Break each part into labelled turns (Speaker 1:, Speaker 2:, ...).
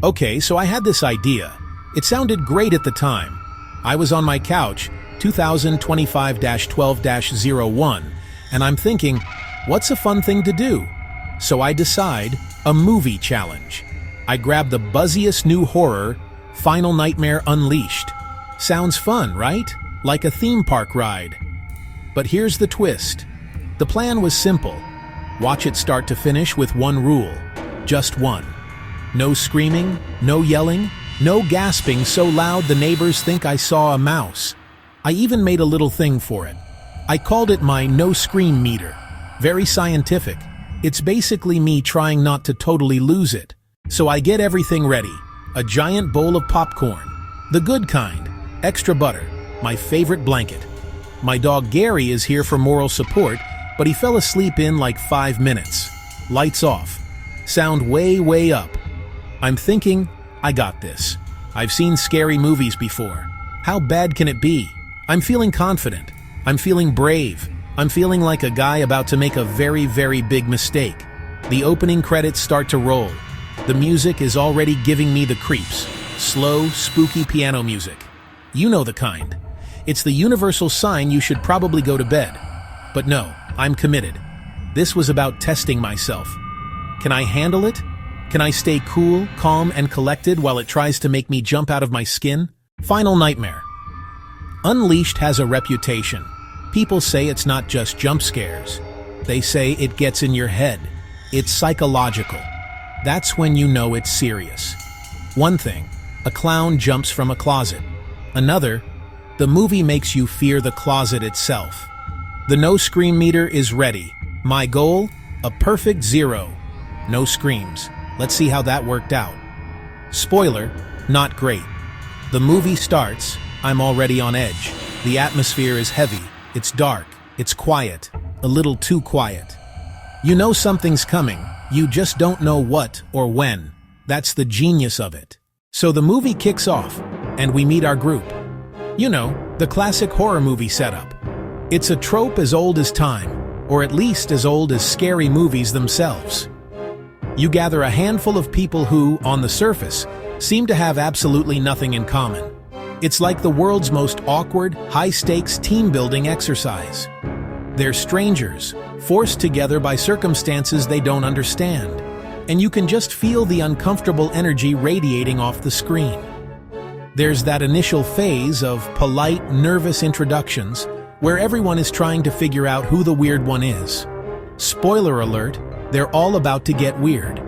Speaker 1: Okay, so I had this idea. It sounded great at the time. I was on my couch, 2025-12-01, and I'm thinking, what's a fun thing to do? So I decide, a movie challenge. I grab the buzziest new horror, Final Nightmare Unleashed. Sounds fun, right? Like a theme park ride. But here's the twist. The plan was simple. Watch it start to finish with one rule. Just one. No screaming, no yelling, no gasping so loud the neighbors think I saw a mouse. I even made a little thing for it. I called it my no scream meter. Very scientific. It's basically me trying not to totally lose it. So I get everything ready. A giant bowl of popcorn. The good kind. Extra butter. My favorite blanket. My dog Gary is here for moral support, but he fell asleep in like 5 minutes. Lights off. Sound way up. I'm thinking, I got this. I've seen scary movies before. How bad can it be? I'm feeling confident. I'm feeling brave. I'm feeling like a guy about to make a very big mistake. The opening credits start to roll. The music is already giving me the creeps. Slow, spooky piano music. You know the kind. It's the universal sign you should probably go to bed. But no, I'm committed. This was about testing myself. Can I handle it? Can I stay cool, calm, and collected while it tries to make me jump out of my skin? Final Nightmare. Unleashed has a reputation. People say it's not just jump scares. They say it gets in your head. It's psychological. That's when you know it's serious. One thing, a clown jumps from a closet. Another, the movie makes you fear the closet itself. The no scream meter is ready. My goal? A perfect 0. No screams. Let's see how that worked out. Spoiler, not great. The movie starts, I'm already on edge. The atmosphere is heavy, it's dark, it's quiet, a little too quiet. You know something's coming, you just don't know what or when. That's the genius of it. So the movie kicks off, and we meet our group. You know, the classic horror movie setup. It's a trope as old as time, or at least as old as scary movies themselves. You gather a handful of people who, on the surface, seem to have absolutely nothing in common. It's like the world's most awkward, high-stakes team-building exercise. They're strangers, forced together by circumstances they don't understand, and you can just feel the uncomfortable energy radiating off the screen. There's that initial phase of polite, nervous introductions where everyone is trying to figure out who the weird one is. Spoiler alert, they're all about to get weird.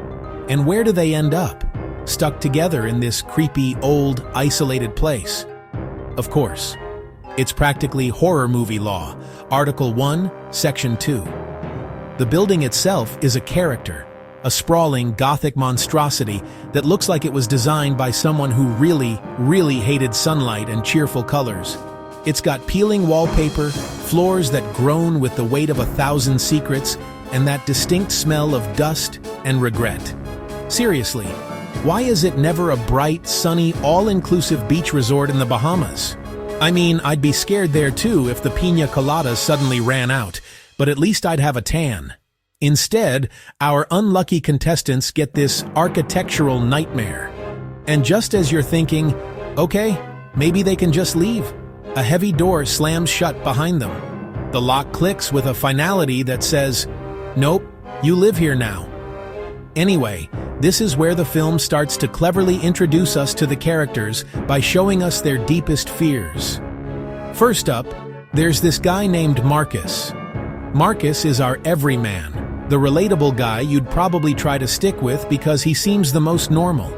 Speaker 1: And where do they end up? Stuck together in this creepy, old, isolated place. Of course, it's practically horror movie law, Article 1, Section 2. The building itself is a character, a sprawling Gothic monstrosity that looks like it was designed by someone who really hated sunlight and cheerful colors. It's got peeling wallpaper, floors that groan with the weight of 1,000 secrets, and that distinct smell of dust and regret. Seriously, why is it never a bright, sunny, all-inclusive beach resort in the Bahamas? I mean, I'd be scared there too if the piña coladas suddenly ran out, but at least I'd have a tan. Instead, our unlucky contestants get this architectural nightmare. And just as you're thinking, okay, maybe they can just leave, a heavy door slams shut behind them. The lock clicks with a finality that says, nope, you live here now. Anyway, this is where the film starts to cleverly introduce us to the characters by showing us their deepest fears. First up, there's this guy named Marcus. Marcus is our everyman, the relatable guy you'd probably try to stick with because he seems the most normal.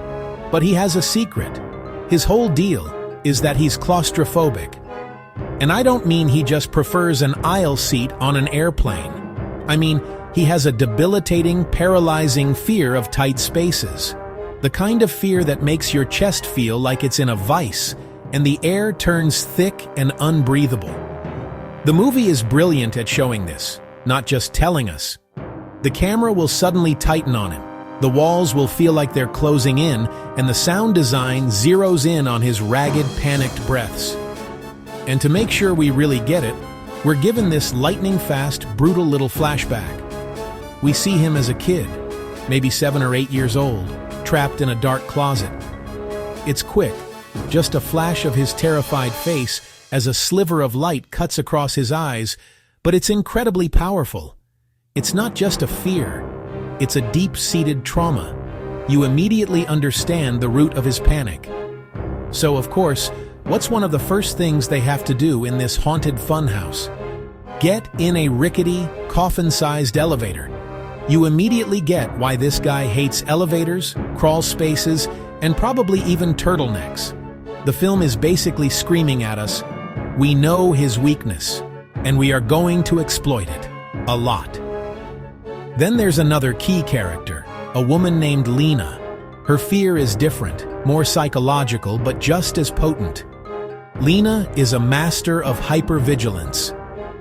Speaker 1: But he has a secret. His whole deal is that he's claustrophobic. And I don't mean he just prefers an aisle seat on an airplane. I mean, he has a debilitating, paralyzing fear of tight spaces. The kind of fear that makes your chest feel like it's in a vice, and the air turns thick and unbreathable. The movie is brilliant at showing this, not just telling us. The camera will suddenly tighten on him. The walls will feel like they're closing in, and the sound design zeroes in on his ragged, panicked breaths. And to make sure we really get it, we're given this lightning-fast, brutal little flashback. We see him as a kid, maybe 7 or 8 years old, trapped in a dark closet. It's quick, just a flash of his terrified face as a sliver of light cuts across his eyes, but it's incredibly powerful. It's not just a fear, it's a deep-seated trauma. You immediately understand the root of his panic. So, of course, what's one of the first things they have to do in this haunted funhouse? Get in a rickety, coffin-sized elevator. You immediately get why this guy hates elevators, crawl spaces, and probably even turtlenecks. The film is basically screaming at us, we know his weakness, and we are going to exploit it. A lot. Then there's another key character, a woman named Lena. Her fear is different, more psychological, but just as potent. Lena is a master of hypervigilance.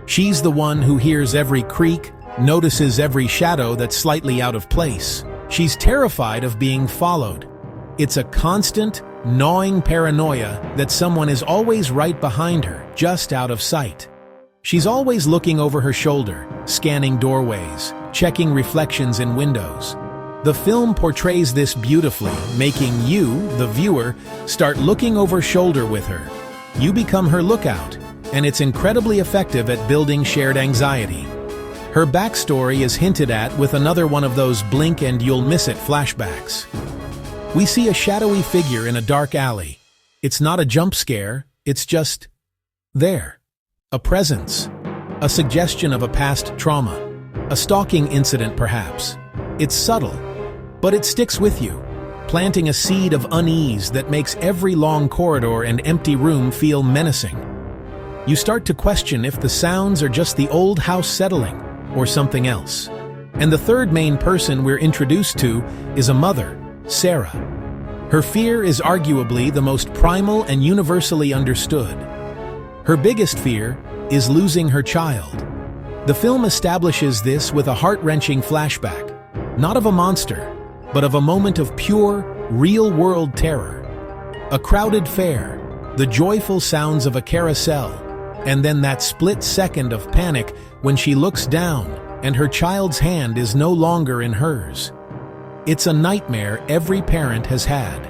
Speaker 1: She's the one who hears every creak, notices every shadow that's slightly out of place. She's terrified of being followed. It's a constant, gnawing paranoia that someone is always right behind her, just out of sight. She's always looking over her shoulder, scanning doorways, checking reflections in windows. The film portrays this beautifully, making you, the viewer, start looking over shoulder with her. You become her lookout, and it's incredibly effective at building shared anxiety. Her backstory is hinted at with another one of those blink and you'll miss it flashbacks. We see a shadowy figure in a dark alley. It's not a jump scare, it's just there. A presence. A suggestion of a past trauma. A stalking incident, perhaps. It's subtle, but it sticks with you, planting a seed of unease that makes every long corridor and empty room feel menacing. You start to question if the sounds are just the old house settling, or something else. And the third main person we're introduced to is a mother, Sarah. Her fear is arguably the most primal and universally understood. Her biggest fear is losing her child. The film establishes this with a heart-wrenching flashback, not of a monster, but of a moment of pure, real-world terror. A crowded fair, the joyful sounds of a carousel, and then that split second of panic when she looks down and her child's hand is no longer in hers. It's a nightmare every parent has had.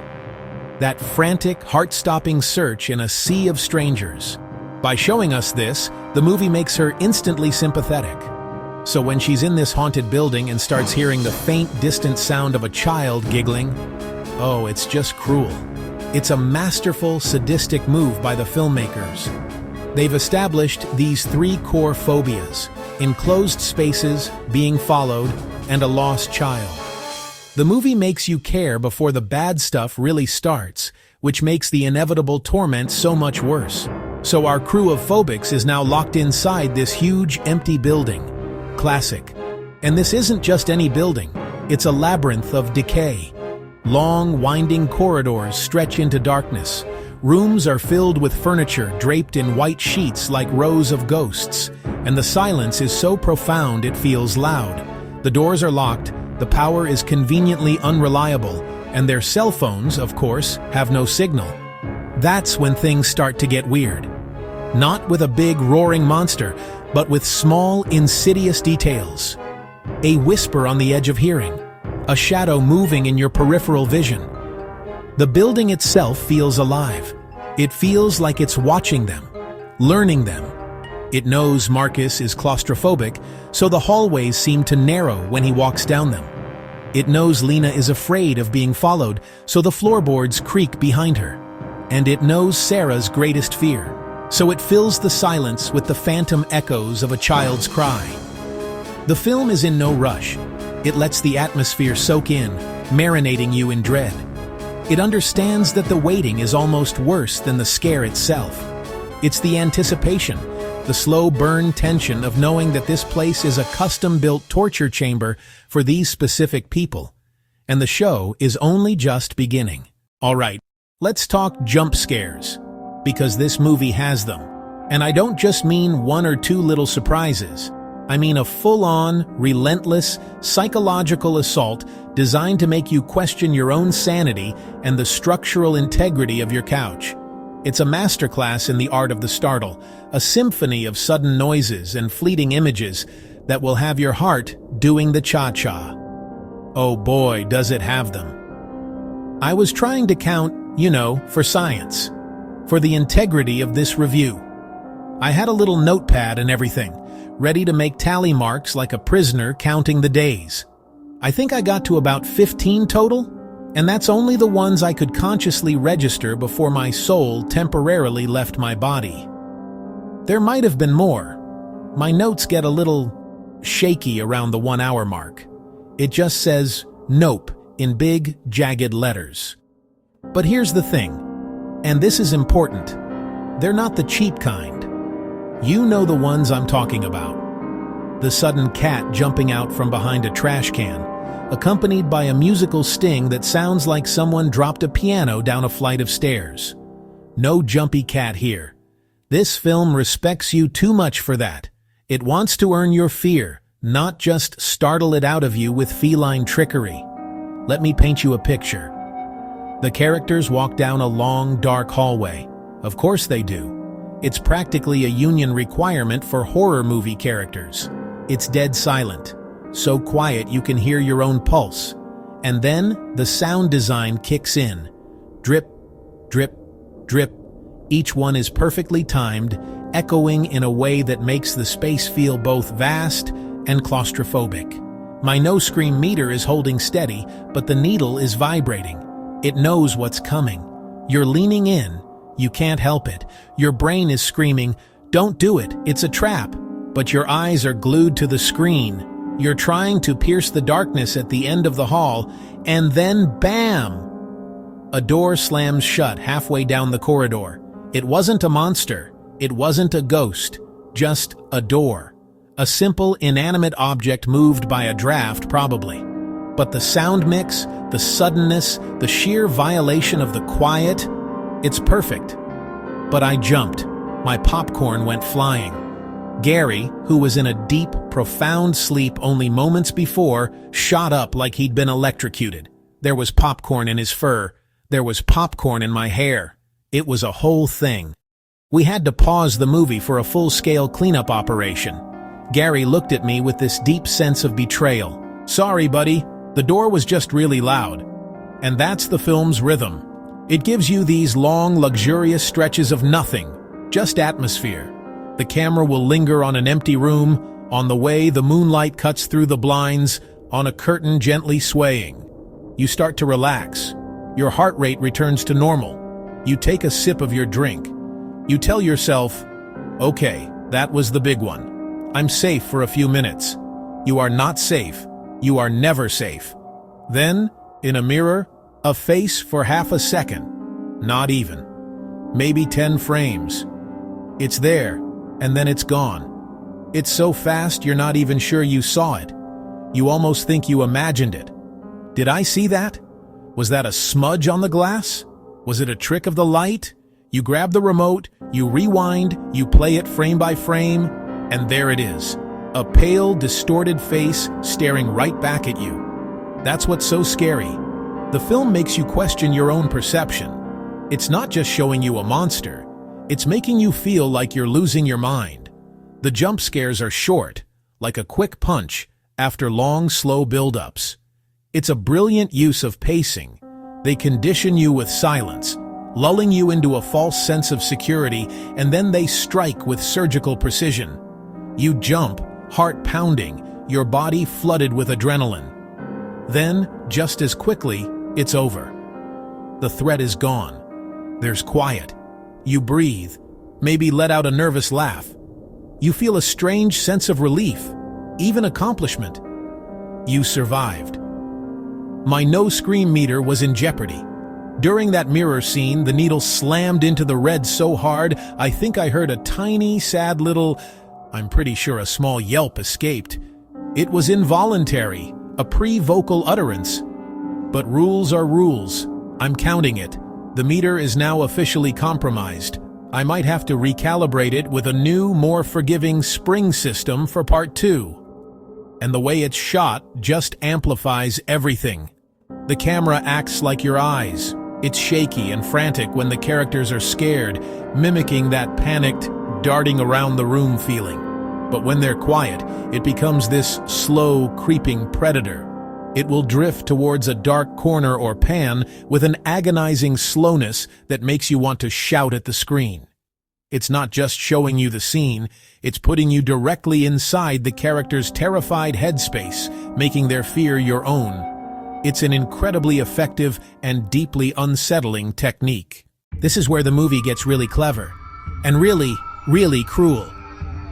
Speaker 1: That frantic, heart-stopping search in a sea of strangers. By showing us this, the movie makes her instantly sympathetic. So when she's in this haunted building and starts hearing the faint, distant sound of a child giggling, oh, it's just cruel. It's a masterful, sadistic move by the filmmakers. They've established these three core phobias: enclosed spaces, being followed, and a lost child. The movie makes you care before the bad stuff really starts, which makes the inevitable torment so much worse. So our crew of phobics is now locked inside this huge, empty building. Classic. And this isn't just any building, it's a labyrinth of decay. Long, winding corridors stretch into darkness. Rooms are filled with furniture draped in white sheets like rows of ghosts, and the silence is so profound it feels loud. The doors are locked, the power is conveniently unreliable, and their cell phones, of course, have no signal. That's when things start to get weird. Not with a big, roaring monster, but with small, insidious details. A whisper on the edge of hearing. A shadow moving in your peripheral vision. The building itself feels alive. It feels like it's watching them, learning them. It knows Marcus is claustrophobic, so the hallways seem to narrow when he walks down them. It knows Lena is afraid of being followed, so the floorboards creak behind her. And it knows Sarah's greatest fear, so it fills the silence with the phantom echoes of a child's cry. The film is in no rush. It lets the atmosphere soak in, marinating you in dread. It understands that the waiting is almost worse than the scare itself. It's the anticipation, the slow burn tension of knowing that this place is a custom-built torture chamber for these specific people. And the show is only just beginning. Alright, let's talk jump scares, because this movie has them. And I don't just mean one or two little surprises. I mean a full-on, relentless, psychological assault designed to make you question your own sanity and the structural integrity of your couch. It's a masterclass in the art of the startle, a symphony of sudden noises and fleeting images that will have your heart doing the cha-cha. Oh boy, does it have them. I was trying to count, for science, for the integrity of this review. I had a little notepad and everything, ready to make tally marks like a prisoner counting the days. I think I got to about 15 total, and that's only the ones I could consciously register before my soul temporarily left my body. There might have been more. My notes get a little shaky around the 1 hour mark. It just says, "Nope," in big, jagged letters. But here's the thing, and this is important. They're not the cheap kind. You know the ones I'm talking about. The sudden cat jumping out from behind a trash can, accompanied by a musical sting that sounds like someone dropped a piano down a flight of stairs. No jumpy cat here. This film respects you too much for that. It wants to earn your fear, not just startle it out of you with feline trickery. Let me paint you a picture. The characters walk down a long, dark hallway. Of course they do. It's practically a union requirement for horror movie characters. It's dead silent, so quiet you can hear your own pulse. And then the sound design kicks in. Drip, drip, drip. Each one is perfectly timed, echoing in a way that makes the space feel both vast and claustrophobic. My no-scream meter is holding steady, but the needle is vibrating. It knows what's coming. You're leaning in. You can't help it. Your brain is screaming, "Don't do it, it's a trap." But your eyes are glued to the screen. You're trying to pierce the darkness at the end of the hall, and then bam! A door slams shut halfway down the corridor. It wasn't a monster. It wasn't a ghost. Just a door. A simple, inanimate object moved by a draft, probably. But the sound mix, the suddenness, the sheer violation of the quiet, it's perfect. But I jumped. My popcorn went flying. Gary, who was in a deep, profound sleep only moments before, shot up like he'd been electrocuted. There was popcorn in his fur. There was popcorn in my hair. It was a whole thing. We had to pause the movie for a full-scale cleanup operation. Gary looked at me with this deep sense of betrayal. "Sorry, buddy. The door was just really loud." And that's the film's rhythm. It gives you these long, luxurious stretches of nothing, just atmosphere. The camera will linger on an empty room, on the way the moonlight cuts through the blinds, on a curtain gently swaying. You start to relax. Your heart rate returns to normal. You take a sip of your drink. You tell yourself, "Okay, that was the big one. I'm safe for a few minutes." You are not safe. You are never safe. Then, in a mirror, a face for half a second. Not even. Maybe 10 frames. It's there, and then it's gone. It's so fast you're not even sure you saw it. You almost think you imagined it. Did I see that? Was that a smudge on the glass? Was it a trick of the light? You grab the remote, you rewind, you play it frame by frame, and there it is. A pale, distorted face staring right back at you. That's what's so scary. The film makes you question your own perception. It's not just showing you a monster. It's making you feel like you're losing your mind. The jump scares are short, like a quick punch, after long, slow build-ups. It's a brilliant use of pacing. They condition you with silence, lulling you into a false sense of security, and then they strike with surgical precision. You jump, heart pounding, your body flooded with adrenaline. Then, just as quickly, it's over. The threat is gone. There's quiet. You breathe, maybe let out a nervous laugh. You feel a strange sense of relief, even accomplishment. You survived. My no-scream meter was in jeopardy. During that mirror scene, the needle slammed into the red so hard, I think I heard a tiny, sad little, I'm pretty sure a small yelp escaped. It was involuntary, a pre-vocal utterance. But rules are rules. I'm counting it. The meter is now officially compromised. I might have to recalibrate it with a new, more forgiving spring system for part 2. And the way it's shot just amplifies everything. The camera acts like your eyes. It's shaky and frantic when the characters are scared, mimicking that panicked, darting around the room feeling. But when they're quiet, it becomes this slow, creeping predator. It will drift towards a dark corner or pan with an agonizing slowness that makes you want to shout at the screen. It's not just showing you the scene, it's putting you directly inside the character's terrified headspace, making their fear your own. It's an incredibly effective and deeply unsettling technique. This is where the movie gets really clever, and really, really cruel.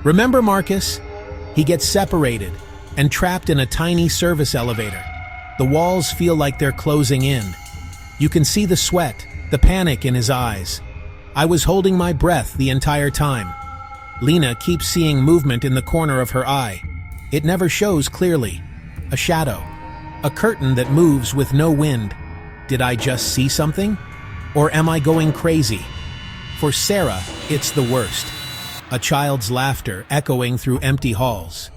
Speaker 1: Remember Marcus? He gets separated and trapped in a tiny service elevator. The walls feel like they're closing in. You can see the sweat, the panic in his eyes. I was holding my breath the entire time. Lena keeps seeing movement in the corner of her eye. It never shows clearly. A shadow. A curtain that moves with no wind. Did I just see something? Or am I going crazy? For Sarah, it's the worst. A child's laughter echoing through empty halls.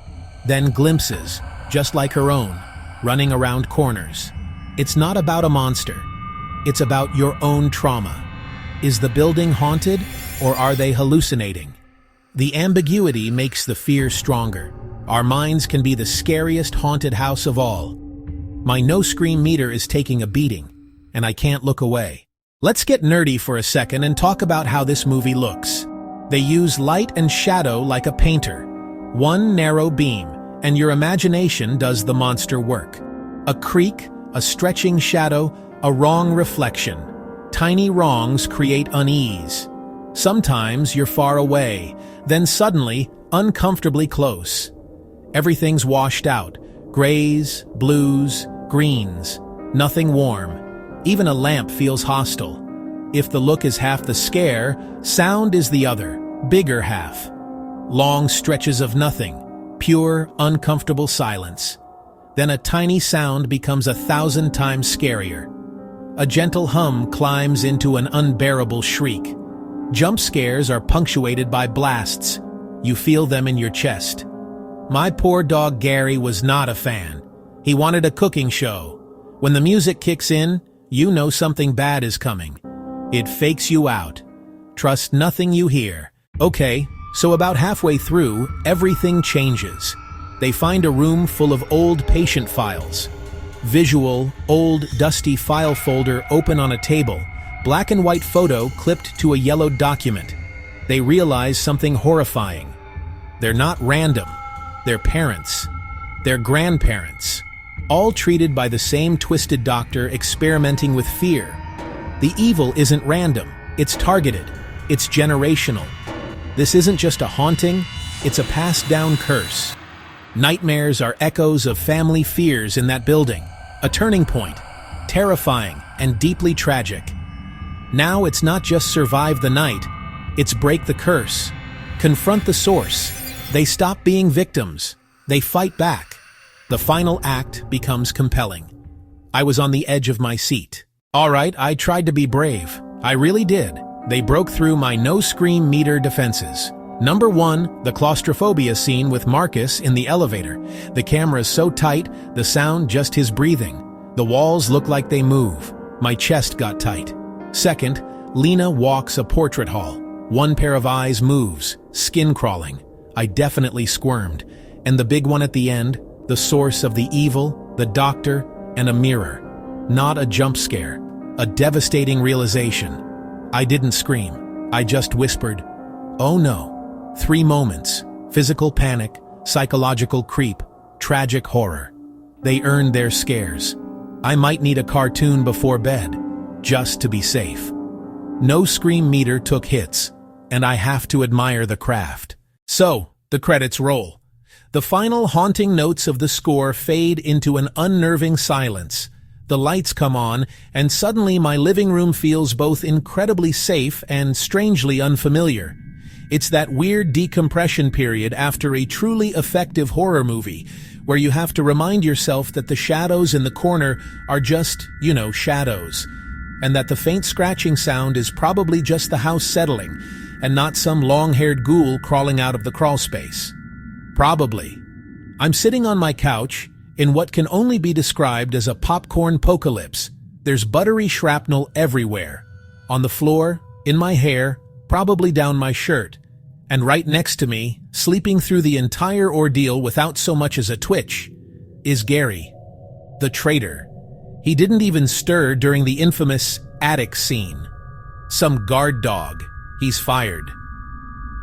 Speaker 1: Then glimpses, just like her own, running around corners. It's not about a monster. It's about your own trauma. Is the building haunted, or are they hallucinating? The ambiguity makes the fear stronger. Our minds can be the scariest haunted house of all. My no-scream meter is taking a beating, and I can't look away. Let's get nerdy for a second and talk about how this movie looks. They use light and shadow like a painter. One narrow beam, and your imagination does the monster work. A creak, a stretching shadow, a wrong reflection. Tiny wrongs create unease. Sometimes you're far away, then suddenly uncomfortably close. Everything's washed out. Grays, blues, greens. Nothing warm. Even a lamp feels hostile. If the look is half the scare, sound is the other, bigger half. Long stretches of nothing, pure, uncomfortable silence. Then a tiny sound becomes 1,000 times scarier. A gentle hum climbs into an unbearable shriek. Jump scares are punctuated by blasts. You feel them in your chest. My poor dog Gary was not a fan. He wanted a cooking show. When the music kicks in, you know something bad is coming. It fakes you out. Trust nothing you hear. Okay, so about halfway through, everything changes. They find a room full of old patient files. Visual, old, dusty file folder open on a table. Black and white photo clipped to a yellowed document. They realize something horrifying. They're not random. They're parents. They're grandparents. All treated by the same twisted doctor experimenting with fear. The evil isn't random. It's targeted. It's generational. This isn't just a haunting. It's a passed-down curse. Nightmares are echoes of family fears in that building. A turning point, terrifying and deeply tragic. Now it's not just survive the night, it's break the curse. Confront the source. They stop being victims. They fight back. The final act becomes compelling. I was on the edge of my seat. All right, I tried to be brave. I really did. They broke through my no-scream meter defenses. Number 1, the claustrophobia scene with Marcus in the elevator. The camera's so tight, the sound just his breathing. The walls look like they move. My chest got tight. Second, Lena walks a portrait hall. One pair of eyes moves, skin crawling. I definitely squirmed. And the big one at the end, the source of the evil, the doctor, and a mirror. Not a jump scare, a devastating realization. I didn't scream. I just whispered, "Oh no." 3 moments: physical panic, psychological creep, tragic horror. They earned their scares. I might need a cartoon before bed, just to be safe. No scream meter took hits, and I have to admire the craft. So, the credits roll. The final haunting notes of the score fade into an unnerving silence. The lights come on, and suddenly my living room feels both incredibly safe and strangely unfamiliar. It's that weird decompression period after a truly effective horror movie, where you have to remind yourself that the shadows in the corner are just, shadows, and that the faint scratching sound is probably just the house settling, and not some long-haired ghoul crawling out of the crawlspace. Probably. I'm sitting on my couch, in what can only be described as a popcorn-pocalypse. There's buttery shrapnel everywhere. On the floor, in my hair, probably down my shirt. And right next to me, sleeping through the entire ordeal without so much as a twitch, is Gary. The traitor. He didn't even stir during the infamous attic scene. Some guard dog. He's fired.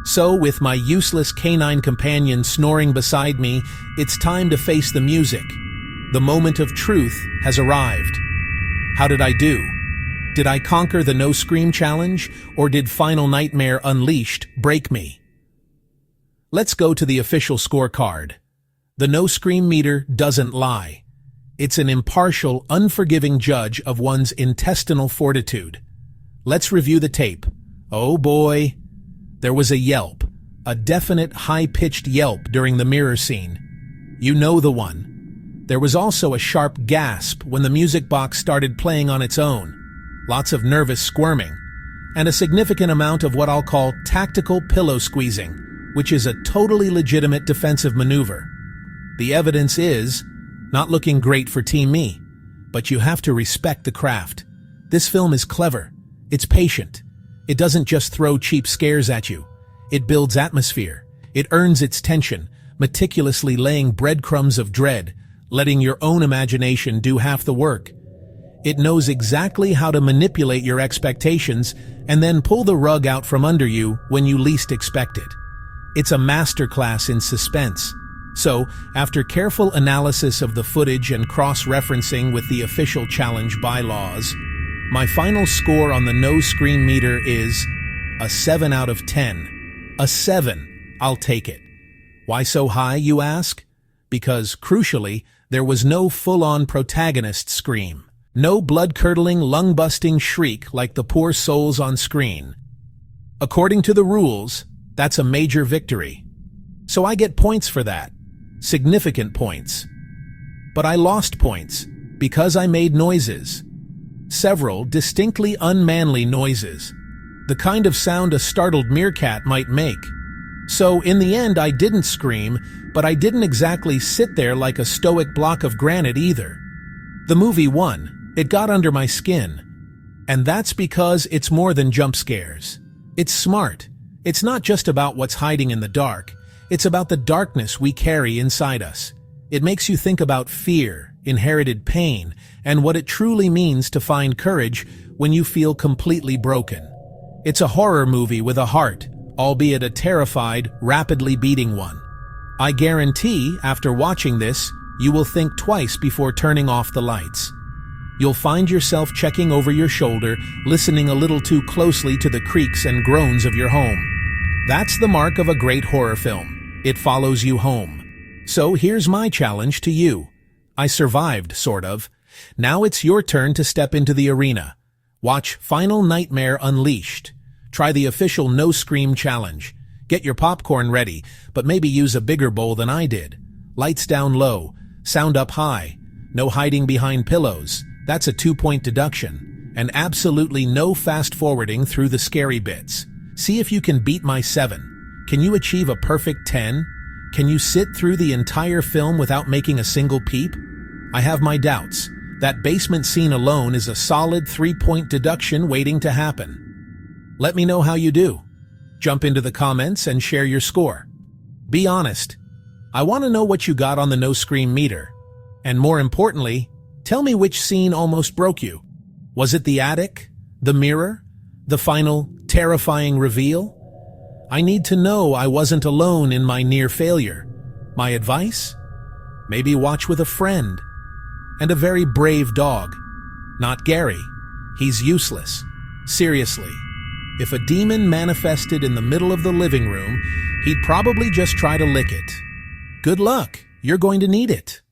Speaker 1: So, with my useless canine companion snoring beside me, it's time to face the music. The moment of truth has arrived. How did I do? Did I conquer the No Scream challenge, or did Final Nightmare Unleashed break me? Let's go to the official scorecard. The No Scream meter doesn't lie. It's an impartial, unforgiving judge of one's intestinal fortitude. Let's review the tape. Oh boy. There was a yelp, a definite high-pitched yelp during the mirror scene. You know the one. There was also a sharp gasp when the music box started playing on its own. Lots of nervous squirming, and a significant amount of what I'll call tactical pillow squeezing, which is a totally legitimate defensive maneuver. The evidence is not looking great for Team Me, but you have to respect the craft. This film is clever. It's patient. It doesn't just throw cheap scares at you. It builds atmosphere. It earns its tension, meticulously laying breadcrumbs of dread, letting your own imagination do half the work. It knows exactly how to manipulate your expectations and then pull the rug out from under you when you least expect it. It's a masterclass in suspense. So, after careful analysis of the footage and cross-referencing with the official challenge bylaws, my final score on the No Scream meter is a 7 out of 10. A 7. I'll take it. Why so high, you ask? Because, crucially, there was no full-on protagonist scream. No blood-curdling, lung-busting shriek like the poor souls on screen. According to the rules, that's a major victory. So I get points for that. Significant points. But I lost points because I made noises. Several distinctly unmanly noises. The kind of sound a startled meerkat might make. So in the end I didn't scream, but I didn't exactly sit there like a stoic block of granite either. The movie won. It got under my skin. And that's because it's more than jump scares. It's smart. It's not just about what's hiding in the dark. It's about the darkness we carry inside us. It makes you think about fear, inherited pain, and what it truly means to find courage when you feel completely broken. It's a horror movie with a heart, albeit a terrified, rapidly beating one. I guarantee, after watching this, you will think twice before turning off the lights. You'll find yourself checking over your shoulder, listening a little too closely to the creaks and groans of your home. That's the mark of a great horror film. It follows you home. So here's my challenge to you. I survived, sort of. Now it's your turn to step into the arena. Watch Final Nightmare Unleashed. Try the official No Scream challenge. Get your popcorn ready, but maybe use a bigger bowl than I did. Lights down low, sound up high, no hiding behind pillows. That's a 2-point deduction, and absolutely no fast-forwarding through the scary bits. See if you can beat my 7. Can you achieve a perfect 10? Can you sit through the entire film without making a single peep? I have my doubts. That basement scene alone is a solid 3-point deduction waiting to happen. Let me know how you do. Jump into the comments and share your score. Be honest. I want to know what you got on the No Scream meter. And more importantly, tell me which scene almost broke you. Was it the attic? The mirror? The final, terrifying reveal? I need to know I wasn't alone in my near failure. My advice? Maybe watch with a friend. And a very brave dog. Not Gary. He's useless. Seriously. If a demon manifested in the middle of the living room, he'd probably just try to lick it. Good luck. You're going to need it.